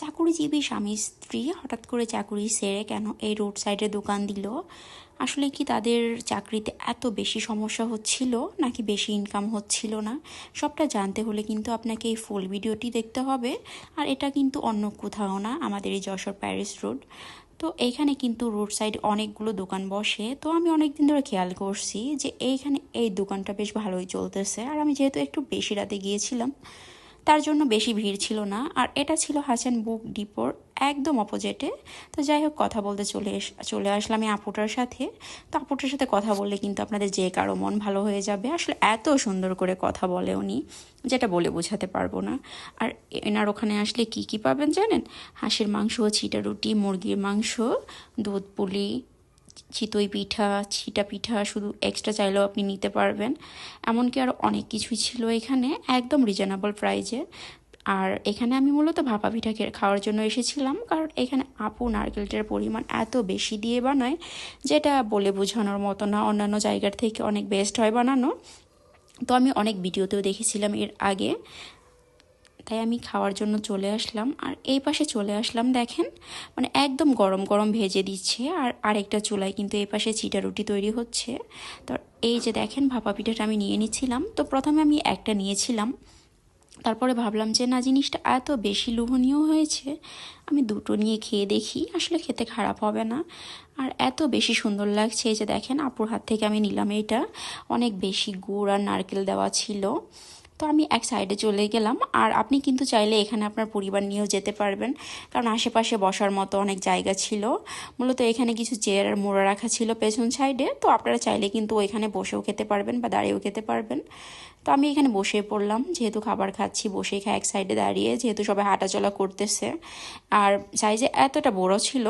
চাকুরিজীবী স্বামী স্ত্রী হঠাৎ করে চাকুরি ছেড়ে কেন এই রোড সাইডে দোকান দিল? আসলে কি তাদের চাকরিতে এত বেশি সমস্যা হচ্ছিল নাকি বেশি ইনকাম হচ্ছিল না? সবটা জানতে হলে কিন্তু আপনাকে এই ফুল ভিডিওটি দেখতে হবে। আর এটা কিন্তু অন্য কোথাও না, আমাদের এই যশোর প্যারিস রোড। তো এইখানে কিন্তু রোড সাইড অনেকগুলো দোকান বসে। তো আমি অনেক দিন ধরে খেয়াল করছি যে এইখানে এই দোকানটা বেশ ভালোই চলতেছে। আর আমি যেহেতু একটু বেশি রাতে গিয়েছিলাম, তার জন্য বেশি ভিড় ছিল না। আর এটা ছিল হাসান বুক ডিপোর একদম অপোজিটে। তো যাই হোক, কথা বলতে চলে আসলাম এই আপুটার সাথে। তো আপুটার সাথে কথা বললে কিন্তু আপনাদের যে কারো মন ভালো হয়ে যাবে। আসলে এত সুন্দর করে কথা বলে উনি, যেটা বলে বোঝাতে পারবো না। আর এনার ওখানে আসলে কি কি পাবেন জানেন? হাঁসের মাংস, ছিটা রুটি, মুরগির মাংস, দুধ পুলি, চিতই পিঠা, ছিটা পিঠা, শুধু এক্সট্রা চাইলেও আপনি নিতে পারবেন। এমনকি আরও অনেক কিছুই ছিল এখানে, একদম রিজনেবল প্রাইজে। আর এখানে আমি মূলত ভাপা পিঠা খাওয়ার জন্য এসেছিলাম, কারণ এখানে আপু নারকেলটার পরিমাণ এত বেশি দিয়ে বানায়, যেটা বলে বোঝানোর মতো না। অন্যান্য জায়গার থেকে অনেক বেস্ট হয় বানানো। তো আমি অনেক ভিডিওতেও দেখেছিলাম এর আগে, তাই আমি খাওয়ার জন্য চলে আসলাম। আর এই পাশে চলে আসলাম, দেখেন মানে একদম গরম গরম ভেজে দিচ্ছে। আর আরেকটা চুলায় কিন্তু এই পাশে চিটা রুটি তৈরি হচ্ছে। তো এই যে দেখেন, ভাপা পিঠাটা আমি নিয়ে নিচ্ছিলাম। তো প্রথমে আমি একটা নিয়েছিলাম, তারপরে ভাবলাম যে না, জিনিসটা এত বেশি লোভনীয় হয়েছে, আমি দুটো নিয়ে খেয়ে দেখি, আসলে খেতে খারাপ হবে না। আর এত বেশি সুন্দর লাগছে। এই যে দেখেন, আপুর হাত থেকে আমি নিলাম এটা, অনেক বেশি গুড় আর নারকেল দেওয়া ছিল। তো আমি এক সাইডে চলে গেলাম। আর আপনি কিন্তু চাইলে এখানে আপনার পরিবার নিয়েও যেতে পারবেন, কারণ আশেপাশে বসার মতো অনেক জায়গা ছিল। মূলত এখানে কিছু চেয়ার আর মোড়া রাখা ছিল পেছন সাইডে। তো আপনারা চাইলে কিন্তু ওইখানে বসেও খেতে পারবেন বা দাঁড়িয়েও খেতে পারবেন। তো আমি এখানে বসে পড়লাম, যেহেতু খাবার খাচ্ছি বসেই খাই এক সাইডে দাঁড়িয়ে, যেহেতু সবাই হাঁটাচলা করতেছে। আর সাইজে এতটা বড় ছিল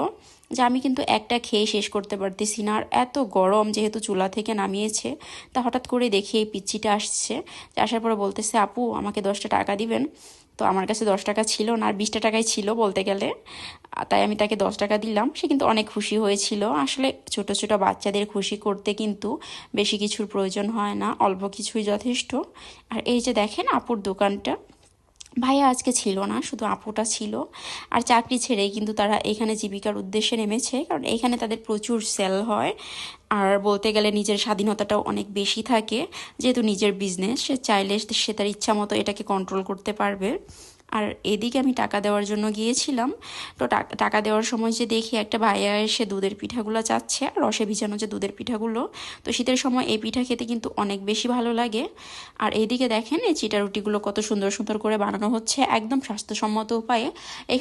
যে আমি কিন্তু একটা খেয়ে শেষ করতে পারতেছি না। আর এত গরম, যেহেতু চুলা থেকে নামিয়েছে। তা হঠাৎ করে দেখি এই পিচ্চিটা আসছে, আসার পরে বলতেছে, আপু আমাকে 10টা টাকা দিবেন। তো আমার কাছে 10 টাকা ছিল না, আর 20টা টাকাই ছিল বলতে গেলে। তাই আমি তাকে 10 টাকা দিলাম। সে কিন্তু অনেক খুশি হয়েছিল। আসলে ছোট ছোট বাচ্চাদের খুশি করতে কিন্তু বেশি কিছুর প্রয়োজন হয় না, অল্প কিছুই যথেষ্ট। আর এই যে দেখেন আপুর দোকানটা, ভাইয়া আজকে ছিল না, শুধু আপুটা ছিল। আর চাকরি ছেড়েই কিন্তু তারা এখানে জীবিকার উদ্দেশ্যে নেমেছে, কারণ এখানে তাদের প্রচুর সেল হয়। আর বলতে গেলে নিজের স্বাধীনতাটাও অনেক বেশি থাকে, যেহেতু নিজের বিজনেস, সে চাইলে সে তার ইচ্ছা মতো এটাকে কন্ট্রোল করতে পারবে। আর এদিকে আমি টাকা দেওয়ার জন্য গিয়েছিলাম। তো টাকা দেওয়ার সময় যে দেখি একটা ভাইয়া এসে দুধের পিঠাগুলো চাচ্ছে, আর রসে ভিজানো যে দুধের পিঠাগুলো। তো শীতের সময় এই পিঠা খেতে কিন্তু অনেক বেশি ভালো লাগে। আর এইদিকে দেখেন, এই চিটা রুটিগুলো কত সুন্দর সুন্দর করে বানানো হচ্ছে, একদম স্বাস্থ্যসম্মত উপায়ে।